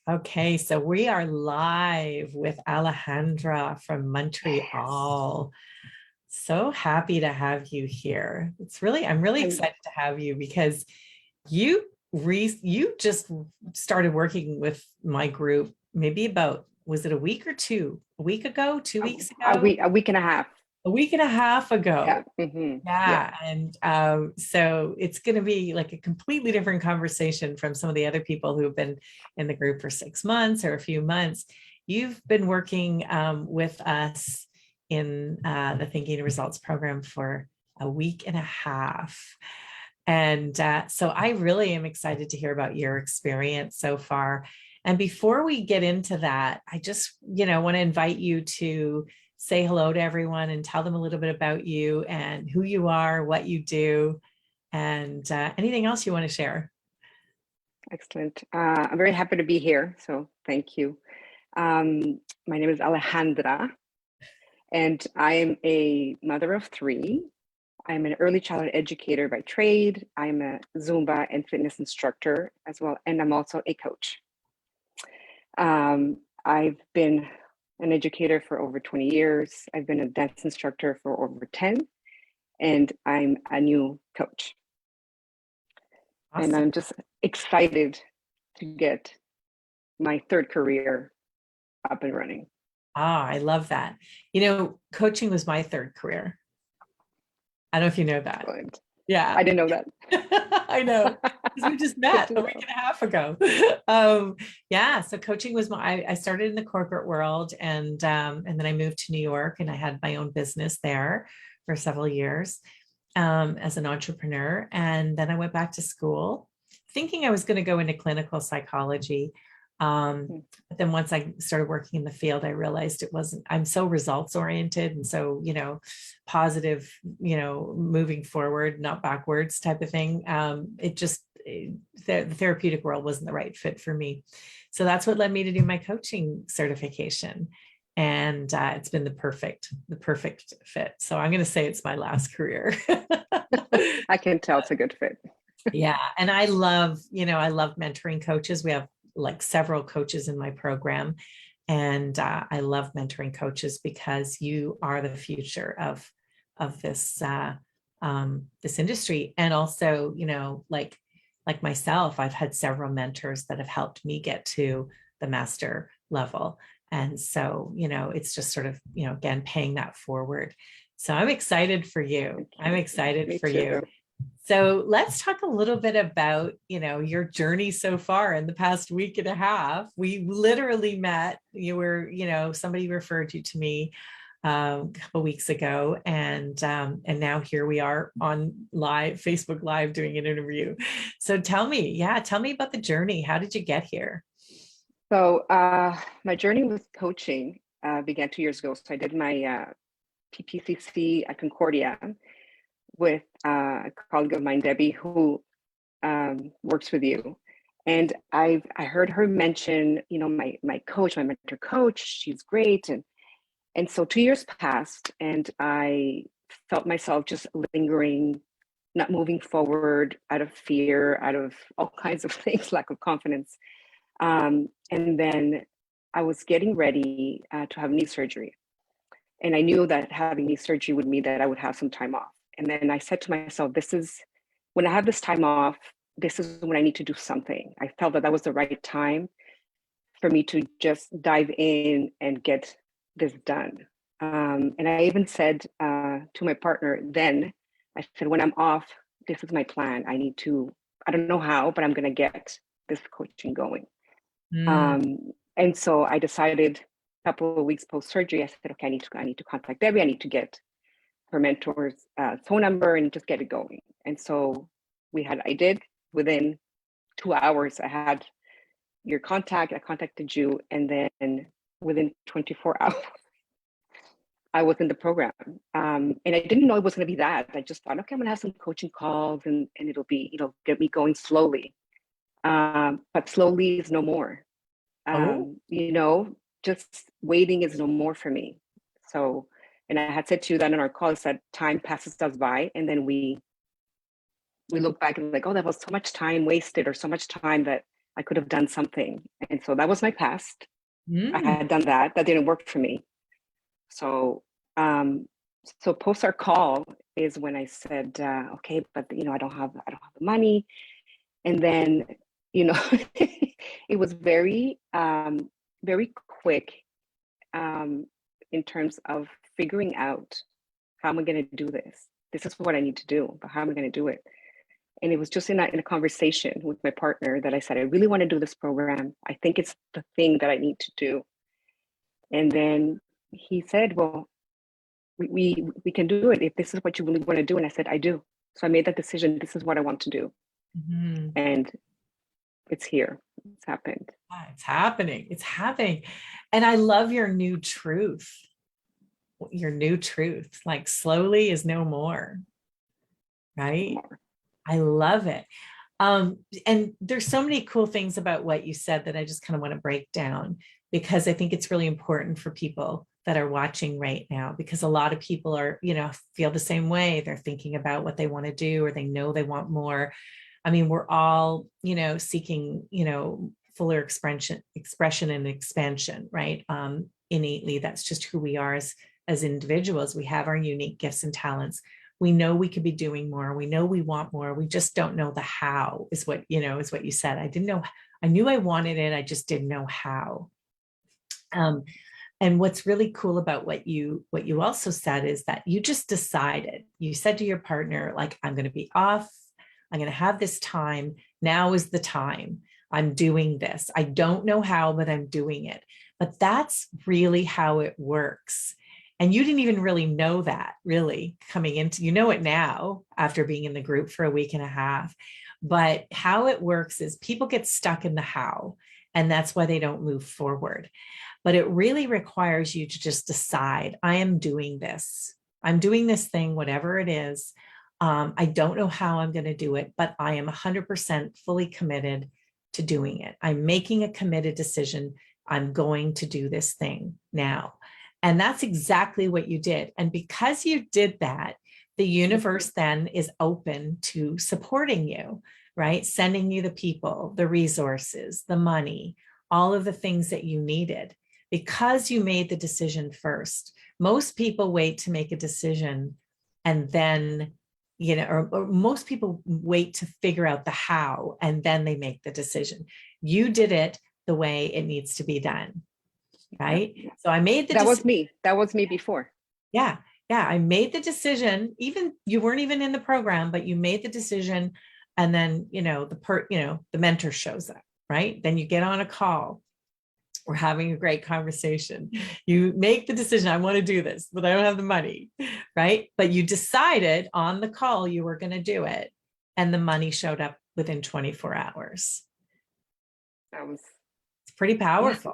Okay, so we are live with Alejandra from Yes. Montreal. So happy to have you here. I'm really I'm excited to have you because you just started working with my group maybe about, was it a week or two? A week ago, 2 weeks ago, a week and a half. a week and a half Yeah. ago. Yeah. Yeah. And so it's going to be like a completely different conversation from some of the other people who've been in the group for 6 months or a few months. You've been working with us in the Thinking Results program for a week and a half. And so I really am excited to hear about your experience so far. And before we get into that, I just, want to invite you to say hello to everyone and tell them a little bit about you and who you are, what you do, and anything else you want to share. Excellent. I'm very happy to be here. So thank you. My name is Alejandra, and I am a mother of three. I'm an early childhood educator by trade. I'm a Zumba and fitness instructor as well, and I'm also a coach. I've been an educator for over 20 years. I've been a dance instructor for over 10, and I'm a new coach. And Awesome. I'm just excited to get my third career up and running. Ah, I love that. Coaching was my third career. I don't know if you know that. Excellent. Yeah. I didn't know that. I know. Because we just Good met to a week know. and a half ago. Yeah, so coaching was I started in the corporate world and then I moved to New York and I had my own business there for several years as an entrepreneur. And then I went back to school thinking I was going to go into clinical psychology. Mm. But then once I started working in the field, I realized I'm so results oriented and so, positive, moving forward, not backwards type of thing. The therapeutic world wasn't the right fit for me. So that's what led me to do my coaching certification. And it's been the perfect fit. So I'm going to say it's my last career. I can tell it's a good fit. Yeah. And I love mentoring coaches. We have like several coaches in my program. And I love mentoring coaches because you are the future of this industry. And also, like myself, I've had several mentors that have helped me get to the master level. And so, it's just sort of, again, paying that forward. So I'm excited for you. Thank I'm you. excited Me for too. you. So let's talk a little bit about, your journey so far in the past week and a half. We literally met. Somebody referred you to me a couple weeks ago, and now here we are on live Facebook Live doing an interview. So tell me about the journey. How did you get here? So my journey with coaching began 2 years ago. So I did my PPCC at Concordia with a colleague of mine, Debbie, who works with you. And I heard her mention, my coach, my mentor coach. She's great, and so 2 years passed, and I felt myself just lingering, not moving forward out of fear, out of all kinds of things, lack of confidence. And then I was getting ready to have knee surgery. And I knew that having knee surgery would mean that I would have some time off. And then I said to myself, when I have this time off, this is when I need to do something. I felt that was the right time for me to just dive in and get this done. And I even said to my partner then, I said, when I'm off, this is my plan. I don't know how, but I'm going to get this coaching going. Mm. And so I decided a couple of weeks post surgery, I said, okay, I need to contact Debbie. I need to get her mentor's phone number and just get it going. And so I did within 2 hours, I had your contact, I contacted you, and then within 24 hours, I was in the program. And I didn't know it was going to be that. I just thought, okay, I'm going to have some coaching calls and it'll get me going slowly. But slowly is no more. Oh, Just waiting is no more for me. So, and I had said to you that in our calls that time passes us by, and then we look back and like, oh, that was so much time wasted, or so much time that I could have done something. And so that was my past. I Mm. had done that. That didn't work for me. So, so post our call is when I said, okay, but I don't have the money. And then, it was very, very quick in terms of figuring out how am I going to do this? This is what I need to do, but how am I going to do it? And it was just in a conversation with my partner that I said, I really want to do this program. I think it's the thing that I need to do. And then he said, well, we can do it if this is what you really want to do. And I said, I do. So I made that decision. This is what I want to do. Mm-hmm. And it's here. It's happened. Yeah, it's happening. It's happening. And I love your new truth. Your new truth. Like slowly is no more. Right? More. I love it. And there's so many cool things about what you said that I just kind of want to break down, because I think it's really important for people that are watching right now, because a lot of people are, feel the same way. They're thinking about what they want to do, or they know they want more. I mean, we're all, seeking, fuller expression and expansion, right? Innately, that's just who we are as individuals. We have our unique gifts and talents. We know we could be doing more. We know we want more. We just don't know the how, is what you said. I didn't know. I knew I wanted it. I just didn't know how. And what's really cool about what you also said is that you just decided. You said to your partner, like, I'm going to be off. I'm going to have this time. Now is the time. I'm doing this. I don't know how, but I'm doing it. But that's really how it works. And you didn't even really know that, really, coming into, it now after being in the group for a week and a half. But how it works is people get stuck in the how, and that's why they don't move forward. But it really requires you to just decide, I am doing this. I'm doing this thing, whatever it is. I don't know how I'm going to do it, but I am 100% fully committed to doing it. I'm making a committed decision. I'm going to do this thing now. And that's exactly what you did. And because you did that, the universe then is open to supporting you, right? Sending you the people, the resources, the money, all of the things that you needed, because you made the decision first. Most people wait to make a decision and then, or most people wait to figure out the how and then they make the decision. You did it the way it needs to be done. Right. So I made the decision. That was me before. Yeah. Yeah. I made the decision. Even you weren't even in the program, but you made the decision. And then, the mentor shows up, right? Then you get on a call. We're having a great conversation. You make the decision. I want to do this, but I don't have the money. Right. But you decided on the call you were going to do it. And the money showed up within 24 hours. It's pretty powerful.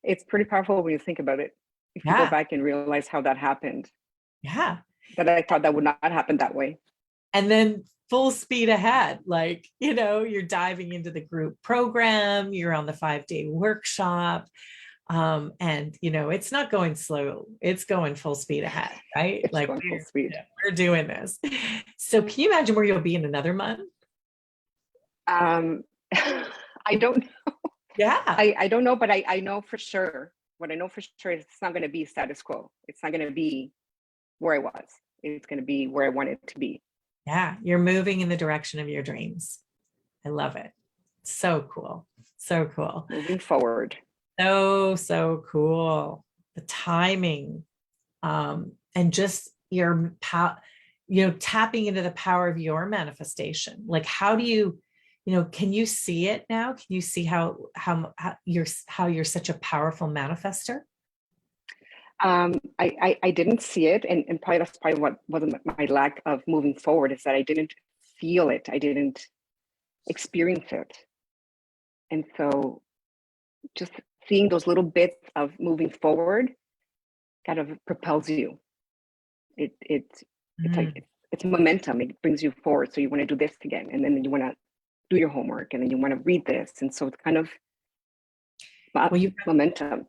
It's pretty powerful when you think about it. If you go back and realize how that happened. Yeah. That I thought that would not happen that way. And then full speed ahead, like, you're diving into the group program, you're on the 5-day workshop. And, it's not going slow. It's going full speed ahead, right? It's like full speed. We're doing this. So can you imagine where you'll be in another month? I don't know. Yeah. I don't know, but I know for sure. What I know for sure is it's not going to be status quo. It's not going to be where I was. It's going to be where I want it to be. Yeah. You're moving in the direction of your dreams. I love it. So cool. So cool. Moving forward. So cool. The timing, and just your tapping into the power of your manifestation. Like, how do you, can you see it now? Can you see how you're such a powerful manifester? I didn't see it, and probably that's probably what wasn't my lack of moving forward, is that I didn't feel it. I didn't experience it. And so just seeing those little bits of moving forward kind of propels you. It's like it's momentum. It brings you forward. So you want to do this again, and then you want to do your homework, and then you want to read this, and so it's kind of momentum.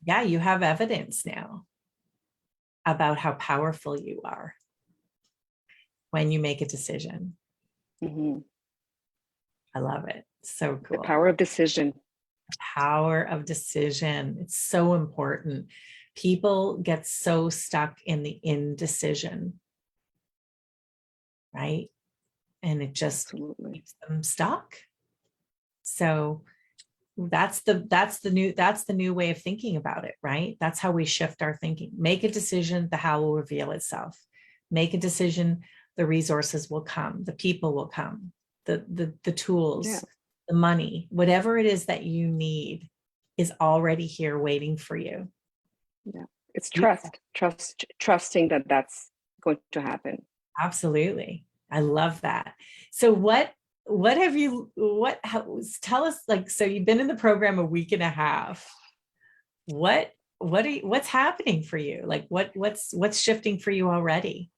Yeah, you have evidence now about how powerful you are when you make a decision. Mm-hmm. I love it. So The cool. power of decision. Power of decision. It's so important. People get so stuck in the indecision, right? And it just Absolutely. keeps them stuck. So that's the new way of thinking about it, right? That's how we shift our thinking. Make a decision, the how will reveal itself. Make a decision, the resources will come, the people will come, the tools, Yeah. the money, whatever it is that you need is already here waiting for you. Yeah. It's You- trusting that that's going to happen. Absolutely. I love that. So what have you tell us, like, so you've been in the program a week and a half. What's happening for you? Like what's shifting for you already?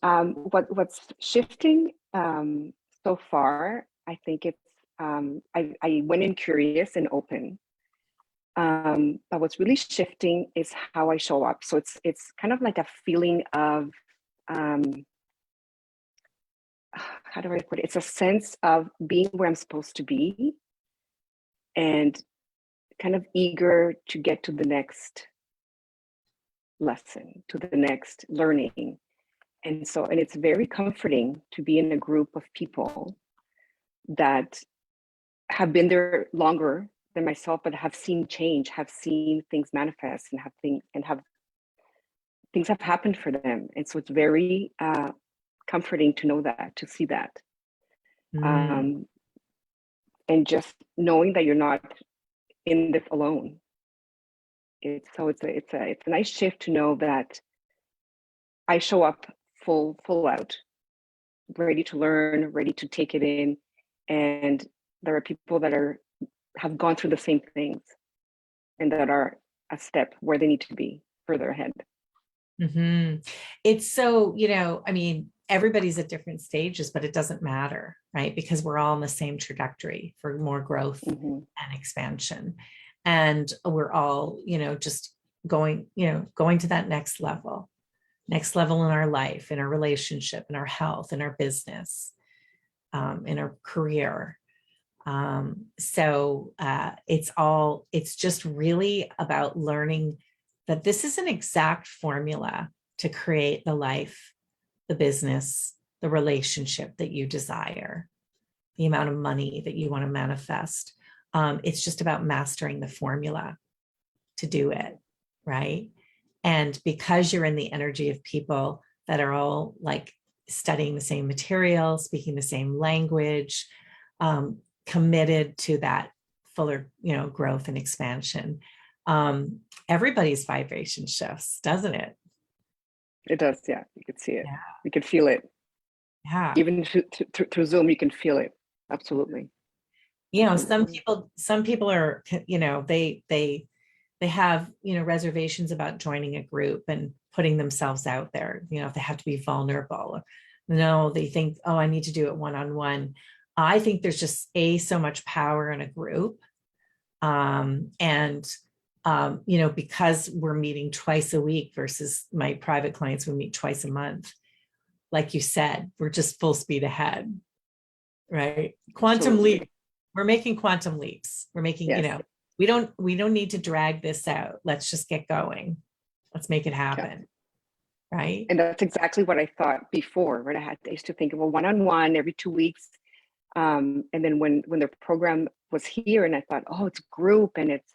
What's shifting so far, I think it's I went in curious and open. But what's really shifting is how I show up. So it's kind of like a feeling of um, how do I put it? It's a sense of being where I'm supposed to be and kind of eager to get to the next lesson, to the next learning. And it's very comforting to be in a group of people that have been there longer than myself, but have seen change, have seen things manifest, and have things have happened for them. And so it's very comforting to know that, to see that, Mm, um, and just knowing that you're not in this alone. It's a nice shift to know that I show up full out, ready to learn, ready to take it in, and there are people that have gone through the same things and that are a step where they need to be further ahead. mhm. It's so, I mean, everybody's at different stages, but it doesn't matter, right? Because we're all on the same trajectory for more growth Mm-hmm. and expansion. And we're all, just going to that next level in our life, in our relationship, in our health, in our business, in our career. It's just really about learning that this is an exact formula to create the life, the business, the relationship that you desire, the amount of money that you want to manifest. It's just about mastering the formula to do it, right? And because you're in the energy of people that are all like studying the same material, speaking the same language, committed to that fuller, growth and expansion. Everybody's vibration shifts, doesn't it? It does, yeah. You could see it. Yeah. You could feel it. Yeah. Even through Zoom, you can feel it. Absolutely. Some Absolutely. people are, they have, reservations about joining a group and putting themselves out there, if they have to be vulnerable. No, they think, oh, I need to do it one-on-one. I think there's just so much power in a group. Because we're meeting twice a week versus my private clients, we meet twice a month. Like you said, we're just full speed ahead, right? Quantum Absolutely. leap. We're making quantum leaps. We're making, Yes. we don't need to drag this out. Let's just get going. Let's make it Yeah. happen. Right. And that's exactly what I thought before, right? I used to think, well, one-on-one every 2 weeks. And then when the program was here and I thought, oh, it's group and it's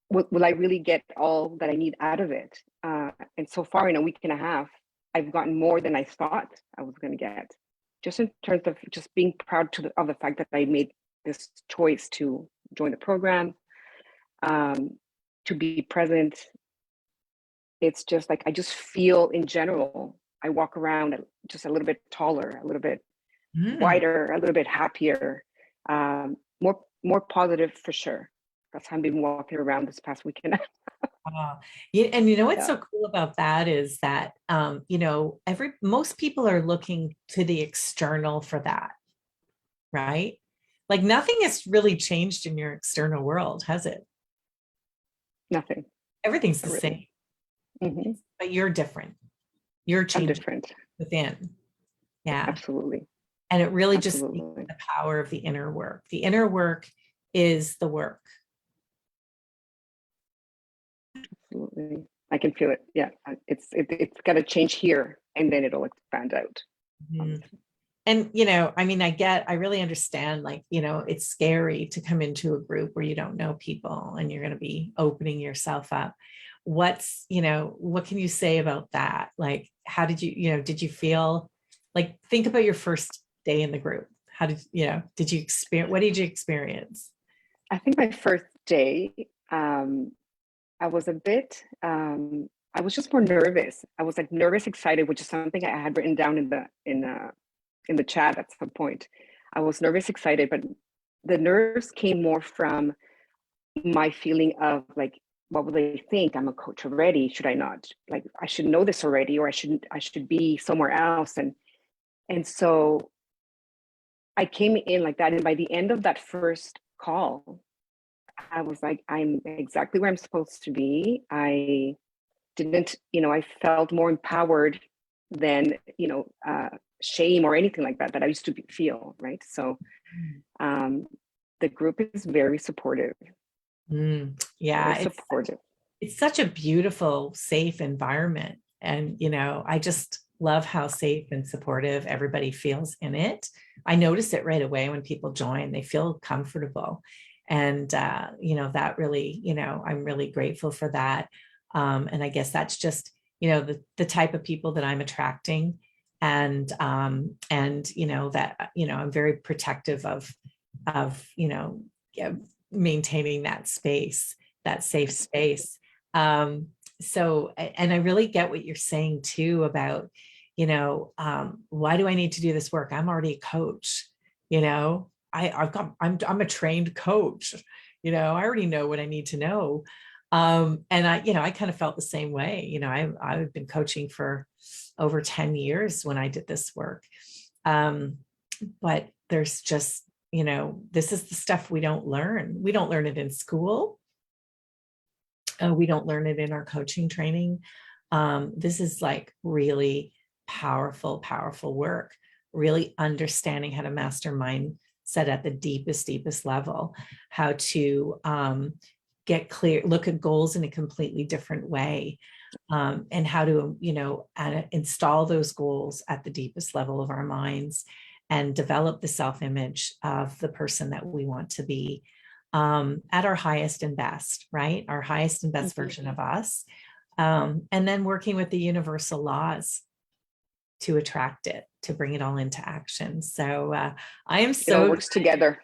will I really get all that I need out of it? And so far in a week and a half, I've gotten more than I thought I was going to get, just in terms of just being proud of the fact that I made this choice to join the program, to be present. It's just like I just feel in general, I walk around just a little bit taller, a little bit Mm. wider, a little bit happier, more positive for sure. That's how I've been walking around this past weekend. Yeah, and what's Yeah. so cool about that is that most people are looking to the external for that, right? Like nothing has really changed in your external world, has it? Nothing. Everything's the Not really. same, Hmm. but you're different. You're I'm changing different. within. Yeah. Absolutely. And it really just speaks to Absolutely. the power of the inner work. The inner work is the work. Absolutely. I can feel it. Yeah. It's got to change here and then it'll expand out. Mhm. And, you know, I mean, I really understand, like, you know, it's scary to come into a group where you don't know people and you're going to be opening yourself up. What's, you know, what can you say about that? Like, how did you, you know, did you feel like, think about your first day in the group? How did, you know, did you experience, what did you experience? I think my first day, I was a bit, I was just more nervous. I was like nervous, excited, which is something I had written down in the chat at some point. I was nervous, excited, but the nerves came more from my feeling of like, what will they think? I'm a coach already. Should I not? Like, I should know this already, or I should be somewhere else. And so I came in like that. And by the end of that first call, I was like, I'm exactly where I'm supposed to be. I didn't, you know, I felt more empowered than, you know, shame or anything like that I used to feel, right? So um, the group is very supportive, very Yeah, supportive. it's such a beautiful, safe environment. And, you know, I just love how safe and supportive everybody feels in it. I notice it right away when people join, they feel comfortable. And, you know, that really, you know, I'm really grateful for that. And I guess that's just, you know, the type of people that I'm attracting. And, you know, that, you know, I'm very protective of, you know, yeah, maintaining that space, that safe space. So, and I really get what you're saying too about, you know, why do I need to do this work? I'm already a coach, you know, I'm a trained coach, you know, I already know what I need to know. And I, you know, I kind of felt the same way. You know, I've been coaching for over 10 years when I did this work. Um, but there's just, you know, this is the stuff we don't learn. We don't learn it in school. We don't learn it in our coaching training. This is like really powerful, powerful work, really understanding how to master mindset at the deepest level, how to get clear, look at goals in a completely different way, and how to, you know, install those goals at the deepest level of our minds and develop the self-image of the person that we want to be, at our highest and best, right? Our highest and best version of us. And then working with the universal laws to attract it, to bring it all into action. So I am It all so works together.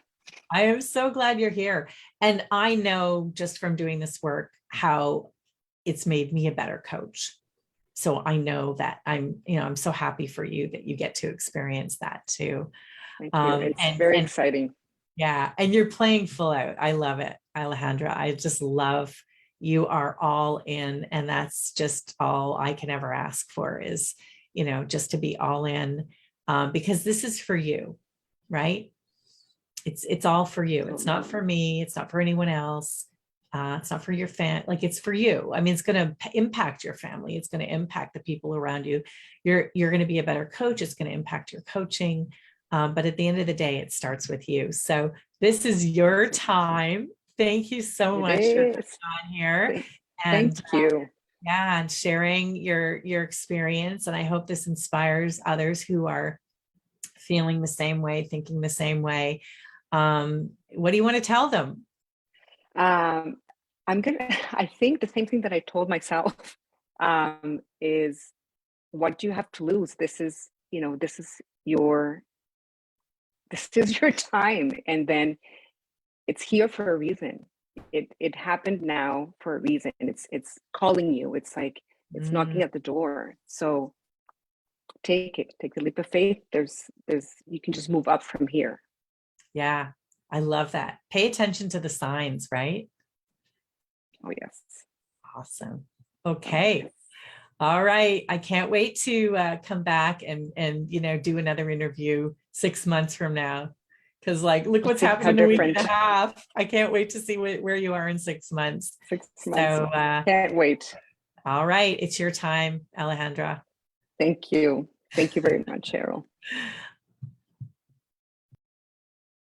I am so glad you're here. And I know just from doing this work how it's made me a better coach. So I know that I'm, you know, I'm so happy for you that you get to experience that too. Thank you. It's very And exciting. yeah, and you're playing full out. I love it, Alejandra. I just love you are all in, and that's just all I can ever ask for is, you know, just to be all in, because this is for you, right? It's all for you. It's not for me. It's not for anyone else. It's not for your like it's for you. I mean, it's going to impact your family. It's going to impact the people around you. You're going to be a better coach. It's going to impact your coaching. But at the end of the day, it starts with you. So this is your time. Thank you so It much for coming is. on here Thank and you. yeah, and sharing your experience. And I hope this inspires others who are feeling the same way, thinking the same way. What do you want to tell them? Um, I think the same thing that I told myself is what do you have to lose? This is, you know, this is your time. And then it's here for a reason. It happened now for a reason. It's calling you. It's like it's knocking Mm, at the door. So take it, take the leap of faith. There's you can just move up from here. yeah, I love that. Pay attention to the signs, right? Oh yes. Awesome. Oh Okay. yes. All right. I can't wait to come back and you know do another interview 6 months from now. Because like look Let's what's see happened how in a week and different a half. I can't wait to see where you are in 6 months. 6 months. So Can't wait. all right, it's your time, Alejandra. Thank you. Thank you very much, Cheryl.